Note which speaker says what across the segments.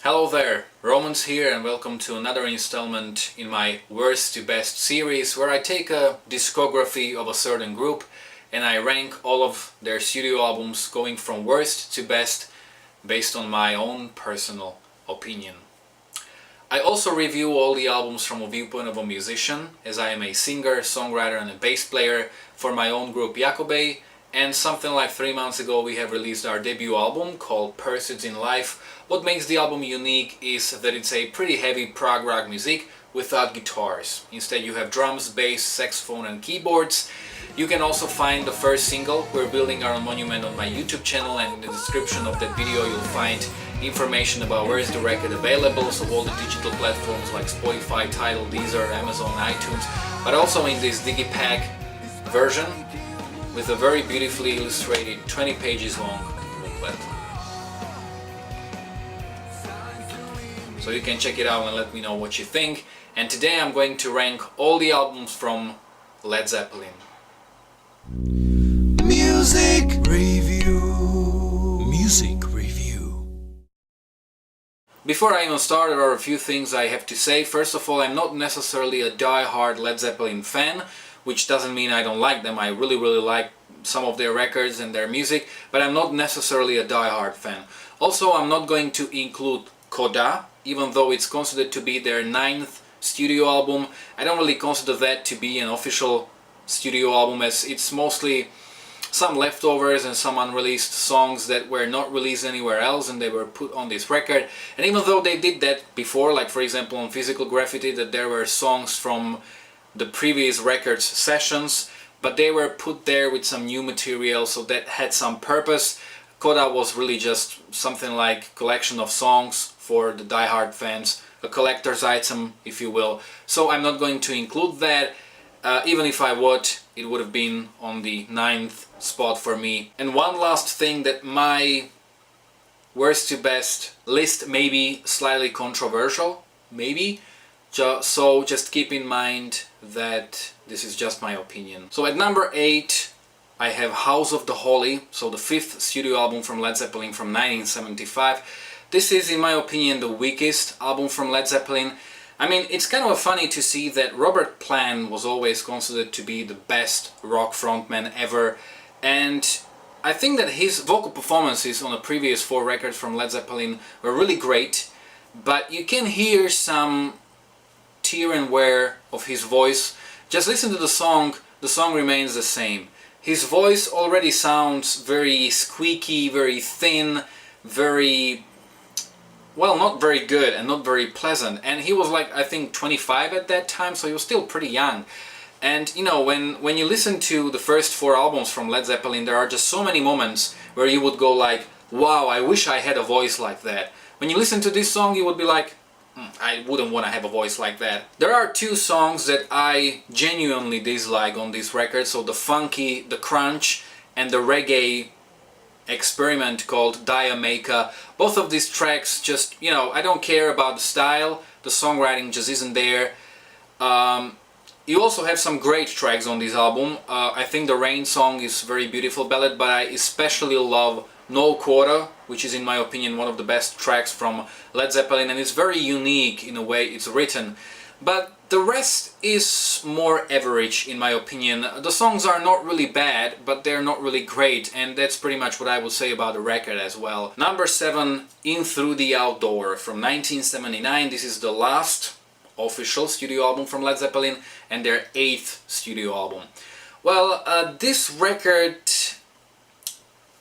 Speaker 1: Hello there, Romans here and welcome to another installment in my Worst to Best series where I take a discography of a certain group and I rank all of their studio albums going from worst to best based on my own personal opinion. I also review all the albums from a viewpoint of a musician, as I am a singer, songwriter and a bass player for my own group Jakobe, and something like 3 months ago we have released our debut album called Pursuits in Life. What makes the album unique is that it's a pretty heavy prog rock music without guitars. Instead you have drums, bass, saxophone and keyboards. You can also find the first single, We're Building Our Own Monument, on my YouTube channel, and in the description of that video you'll find information about where is the record available, so all the digital platforms like Spotify, Tidal, Deezer, Amazon, iTunes, but also in this Digipack version with a very beautifully illustrated 20 pages long booklet. So you can check it out and let me know what you think. And today I'm going to rank all the albums from Led Zeppelin.
Speaker 2: Music review. Music review.
Speaker 1: Before I even start, there are a few things I have to say. First of all, I'm not necessarily a die-hard Led Zeppelin fan, which doesn't mean I don't like them. I really like some of their records and their music, but I'm not necessarily a die-hard fan. Also, I'm not going to include Coda, even though it's considered to be their 9th studio album. I don't really consider that to be an official studio album, as it's mostly some leftovers and some unreleased songs that were not released anywhere else and they were put on this record. And even though they did that before, like for example on Physical Graffiti, that there were songs from the previous records sessions, but they were put there with some new material, so that had some purpose. Coda was really just something like collection of songs for the die-hard fans, a collector's item if you will. So I'm not going to include that. Even if I would, it would have been on the 9th spot for me. And one last thing, that my worst to best list may be slightly controversial, maybe. So just keep in mind that this is just my opinion. So at number 8 I have House of the Holy, so the 5th studio album from Led Zeppelin from 1975. This is, in my opinion, the weakest album from Led Zeppelin. I mean, it's kind of funny to see that Robert Plant was always considered to be the best rock frontman ever, and I think that his vocal performances on the previous 4 records from Led Zeppelin were really great, but you can hear some tear and wear of his voice. Just listen to the song remains the same. His voice already sounds very squeaky, very thin, very, well, not very good and not very pleasant. And he was like, I think 25 at that time, so he was still pretty young. And you know, when you listen to the first 4 albums from Led Zeppelin, there are just so many moments where you would go like, wow, I wish I had a voice like that. When you listen to this song, you would be like, I wouldn't want to have a voice like that. There are 2 songs that I genuinely dislike on this record, so the funky, the crunch and the reggae experiment called Diamaica. Both of these tracks just, you know, I don't care about the style, the songwriting just isn't there. You also have some great tracks on this album. I think the Rain song is a very beautiful ballad, but I especially love No Quarter, which is in my opinion one of the best tracks from Led Zeppelin, and it's very unique in the way it's written. But the rest is more average in my opinion. The songs are not really bad, but they're not really great, and that's pretty much what I would say about the record as well. Number 7, In Through the Outdoor from 1979. This is the last official studio album from Led Zeppelin and their 8th studio album. Well, this record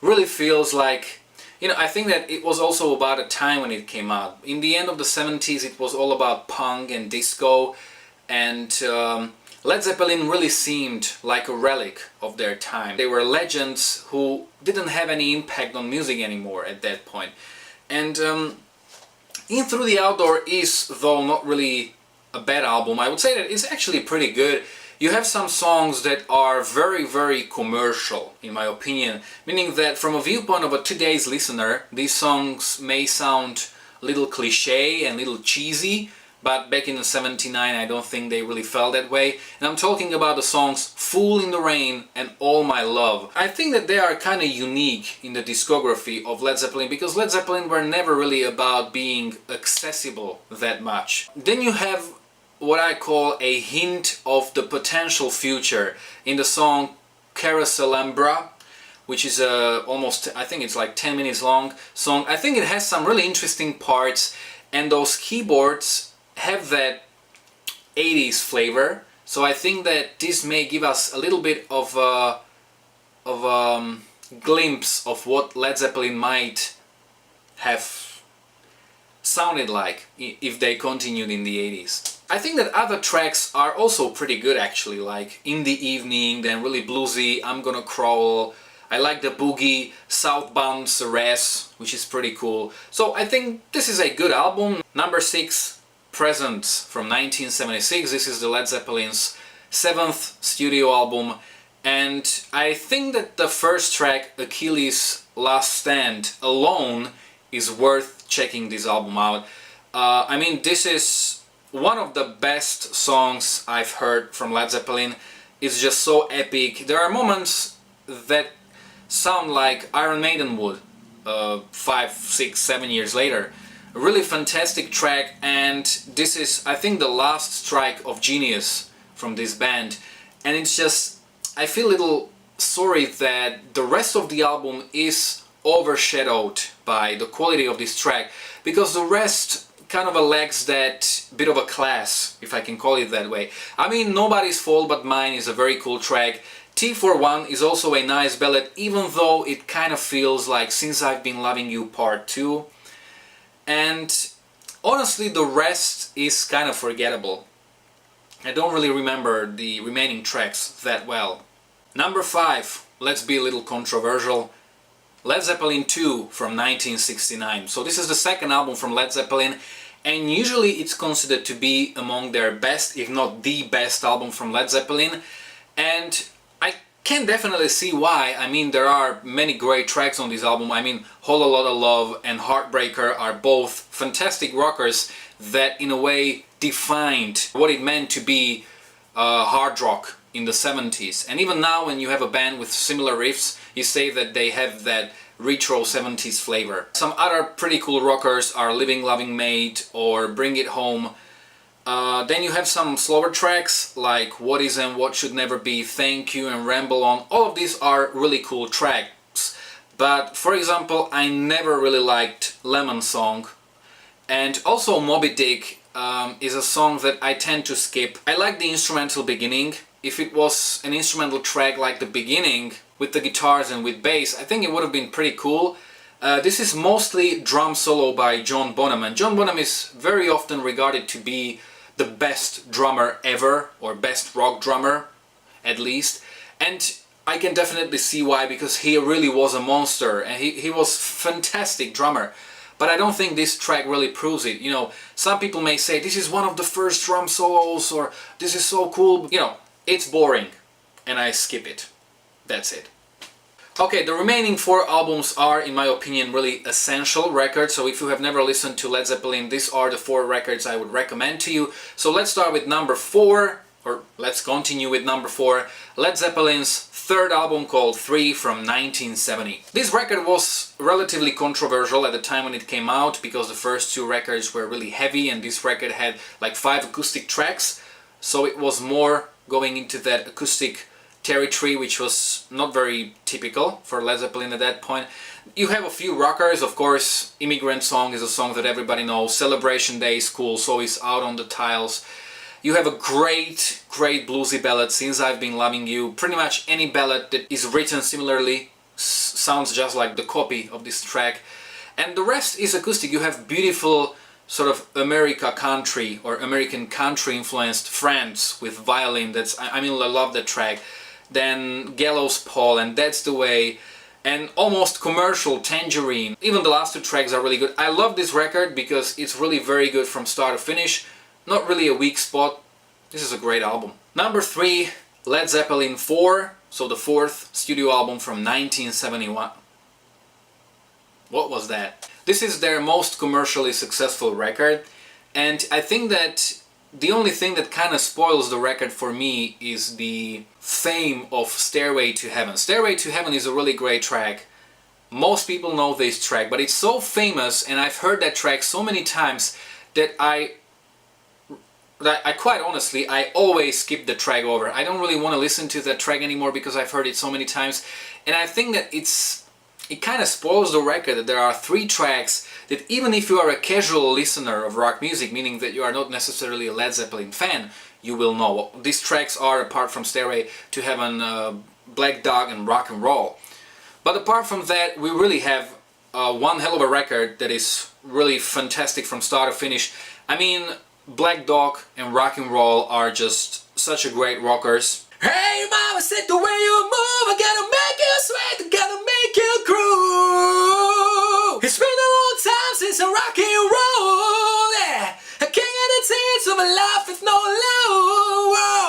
Speaker 1: really feels like, you know, I think that it was also about a time when it came out. In the end of the 70s it was all about punk and disco, and Led Zeppelin really seemed like a relic of their time. They were legends who didn't have any impact on music anymore at that point. And In Through the Outdoor is, though not really a bad album, I would say that it's actually pretty good. You have some songs that are very commercial, in my opinion, meaning that from a viewpoint of a today's listener, these songs may sound a little cliché and a little cheesy, but back in '79 I don't think they really felt that way. And I'm talking about the songs Fool in the Rain and All My Love. I think that they are kind of unique in the discography of Led Zeppelin, because Led Zeppelin were never really about being accessible that much. Then you have what I call a hint of the potential future in the song Carouselambra, which is almost, I think it's like 10 minutes long song. I think it has some really interesting parts, and those keyboards have that 80s flavor, so I think that this may give us a little bit of a glimpse of what Led Zeppelin might have sounded like if they continued in the 80s. I think that other tracks are also pretty good actually, like In the Evening, then really bluesy, I'm Gonna Crawl. I like the boogie, Southbound Ceres, which is pretty cool. So I think this is a good album. Number 6, Presents from 1976. This is the Led Zeppelin's 7th studio album, and I think that the first track, Achilles' Last Stand, alone is worth checking this album out. I mean, this is one of the best songs I've heard from Led Zeppelin. It's just so epic. There are moments that sound like Iron Maiden would 5, 6, 7 years later. A really fantastic track, and this is, I think, the last strike of genius from this band. And it's just, I feel a little sorry that the rest of the album is overshadowed by the quality of this track, because the rest kind of lacks that bit of a class, if I can call it that way. I mean, Nobody's Fault But Mine is a very cool track. T for One is also a nice ballad, even though it kind of feels like Since I've Been Loving You Part 2. And honestly, the rest is kind of forgettable. I don't really remember the remaining tracks that well. Number 5, let's be a little controversial. Led Zeppelin 2 from 1969. So this is the second album from Led Zeppelin, and usually it's considered to be among their best, if not the best album from Led Zeppelin. And I can definitely see why. I mean, there are many great tracks on this album. I mean, Whole Lotta Love and Heartbreaker are both fantastic rockers that in a way defined what it meant to be hard rock in the 70s. And even now, when you have a band with similar riffs, you say that they have that retro 70s flavor. Some other pretty cool rockers are Living Loving Mate or Bring It Home. Then you have some slower tracks like What Is and What Should Never Be, Thank You and Ramble On. All of these are really cool tracks. But for example, I never really liked Lemon Song. And also Moby Dick is a song that I tend to skip. I like the instrumental beginning. If it was an instrumental track like the beginning with the guitars and with bass, I think it would have been pretty cool. This is mostly drum solo by John Bonham, and John Bonham is very often regarded to be the best drummer ever, or best rock drummer at least, and I can definitely see why, because he really was a monster and he was fantastic drummer. But I don't think this track really proves it. You know, some people may say this is one of the first drum solos, or this is so cool. You know, it's boring and I skip it. That's it. Okay, the remaining 4 albums are, in my opinion, really essential records. So if you have never listened to Led Zeppelin, these are the 4 records I would recommend to you. So let's start with number 4, or let's continue with number 4, Led Zeppelin's 3rd album called 3 from 1970. This record was relatively controversial at the time when it came out, because the first 2 records were really heavy and this record had like 5 acoustic tracks. So it was more going into that acoustic territory, which was not very typical for Led Zeppelin at that point. You have a few rockers, of course. Immigrant Song is a song that everybody knows. Celebration Day is cool, so is Out on the Tiles. You have a great bluesy ballad, Since I've Been Loving You. Pretty much any ballad that is written similarly sounds just like the copy of this track. And the rest is acoustic. You have beautiful sort of America country or American country influenced Friends with violin. That's, I mean, I love that track. Then Gallows Pole and That's the Way, and almost commercial Tangerine. Even the last 2 tracks are really good. I love this record because it's really very good from start to finish. Not really a weak spot. This is a great album. Number 3, Led Zeppelin 4, so the 4th studio album from 1971. What was that? This is their most commercially successful record. And I think that the only thing that kind of spoils the record for me is the fame of Stairway to Heaven. Stairway to Heaven is a really great track. Most people know this track, but it's so famous, and I've heard that track so many times that I quite honestly, I always skip the track over. I don't really want to listen to that track anymore because I've heard it so many times. And I think that it kind of spoils the record that there are 3 tracks that even if you are a casual listener of rock music, meaning that you are not necessarily a Led Zeppelin fan, you will know. These tracks are, apart from Stairway to Heaven, Black Dog and Rock and Roll. But apart from that, we really have one hell of a record that is really fantastic from start to finish. I mean, Black Dog and Rock and Roll are just such a great rockers. Hey mama said the way you move, I gotta make you sweat, I gotta make you groove. It's been a long time since I rock and roll, yeah. I can't get the taste of a life with no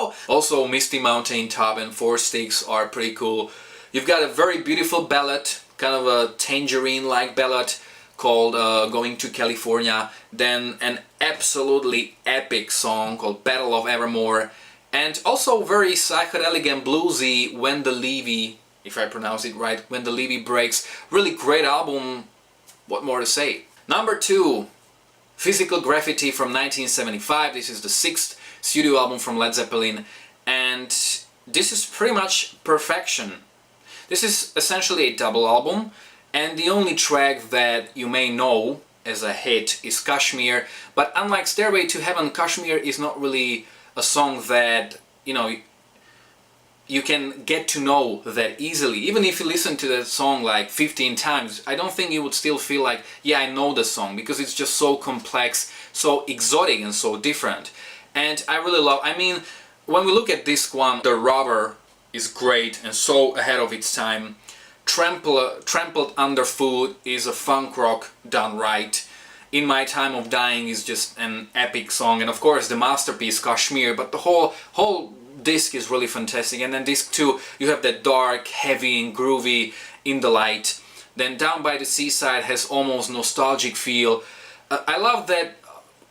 Speaker 1: love. Also, Misty Mountain Top and Four Sticks are pretty cool. You've got a very beautiful ballad, kind of a Tangerine-like ballad called Going to California, then an absolutely epic song called Battle of Evermore, and also very psychedelic and bluesy When the Levee, if I pronounce it right, When the Levee Breaks. Really great album, what more to say. Number 2, Physical Graffiti from 1975. This is the 6th studio album from Led Zeppelin, and this is pretty much perfection. This is essentially a double album, and the only track that you may know as a hit is Kashmir, but unlike Stairway to Heaven, Kashmir is not really a song that, you know, you can get to know that easily. Even if you listen to that song like 15 times, I don't think you would still feel like, yeah, I know the song, because it's just so complex, so exotic and so different. And I really love, I mean, when we look at disc 1, The Robber is great and so ahead of its time. Trampled Underfoot is a funk rock done right. In My Time of Dying is just an epic song, and of course the masterpiece Kashmir, but the whole disc is really fantastic. And then disc 2, you have that dark, heavy and groovy In the Light. Then Down by the Seaside has almost nostalgic feel. I love that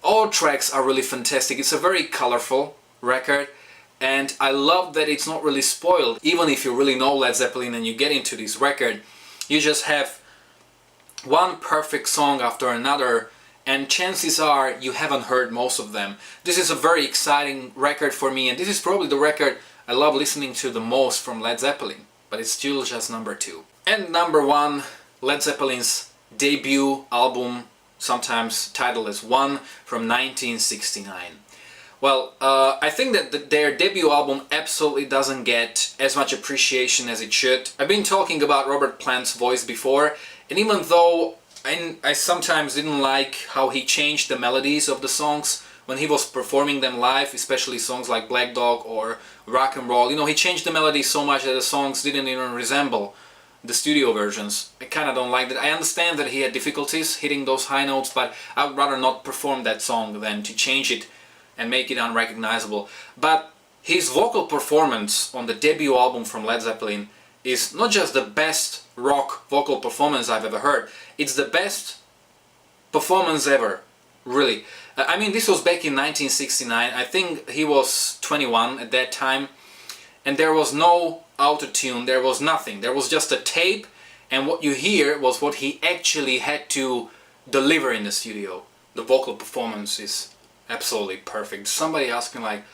Speaker 1: all tracks are really fantastic. It's a very colorful record, and I love that it's not really spoiled. Even if you really know Led Zeppelin and you get into this record, you just have one perfect song after another, and chances are you haven't heard most of them. This is a very exciting record for me, and this is probably the record I love listening to the most from Led Zeppelin, but it's still just number 2. And number 1, Led Zeppelin's debut album, sometimes titled as One, from 1969. Well, I think that their debut album absolutely doesn't get as much appreciation as it should. I've been talking about Robert Plant's voice before, and even though I sometimes didn't like how he changed the melodies of the songs when he was performing them live, especially songs like Black Dog or Rock and Roll, you know, he changed the melodies so much that the songs didn't even resemble the studio versions. I kind of don't like that. I understand that he had difficulties hitting those high notes, but I would rather not perform that song than to change it and make it unrecognizable. But his vocal performance on the debut album from Led Zeppelin is not just the best rock vocal performance I've ever heard, it's the best performance ever, really. I mean, this was back in 1969, I think he was 21 at that time, and there was no auto-tune, there was nothing, there was just a tape, and what you hear was what he actually had to deliver in the studio. The vocal performance is absolutely perfect. Somebody asking like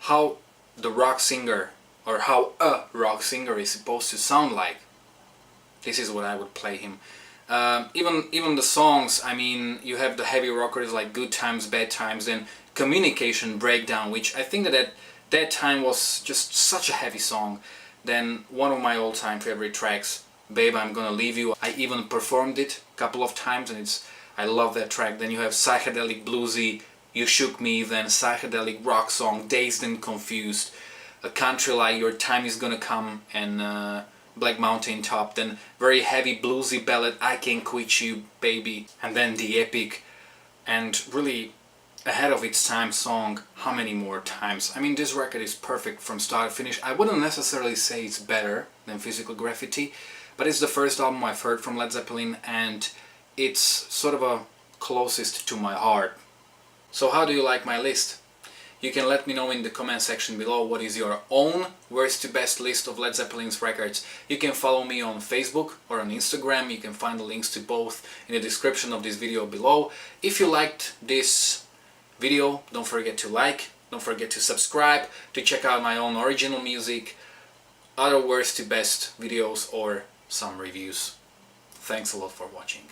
Speaker 1: how the rock singer, or how a rock singer is supposed to sound like. This is what I would play him. Even the songs, I mean, you have the heavy rockers like Good Times, Bad Times, and Communication Breakdown, which I think that at that time was just such a heavy song. Then one of my all-time favorite tracks, Babe, I'm Gonna Leave You. I even performed it a couple of times, and I love that track. Then you have psychedelic bluesy You Shook Me, then psychedelic rock song Dazed and Confused, a country like Your Time Is Gonna Come, and Black Mountain Top, then very heavy bluesy ballad I Can't Quit You Baby, and then the epic and really ahead of its time song How Many More Times. I mean, this record is perfect from start to finish. I wouldn't necessarily say it's better than Physical Graffiti, but it's the first album I've heard from Led Zeppelin, and it's sort of a closest to my heart. So how do you like my list? You can let me know in the comment section below what is your own worst to best list of Led Zeppelin's records. You can follow me on Facebook or on Instagram. You can find the links to both in the description of this video below. If you liked this video, don't forget to like, don't forget to subscribe, to check out my own original music, other worst to best videos or some reviews. Thanks a lot for watching.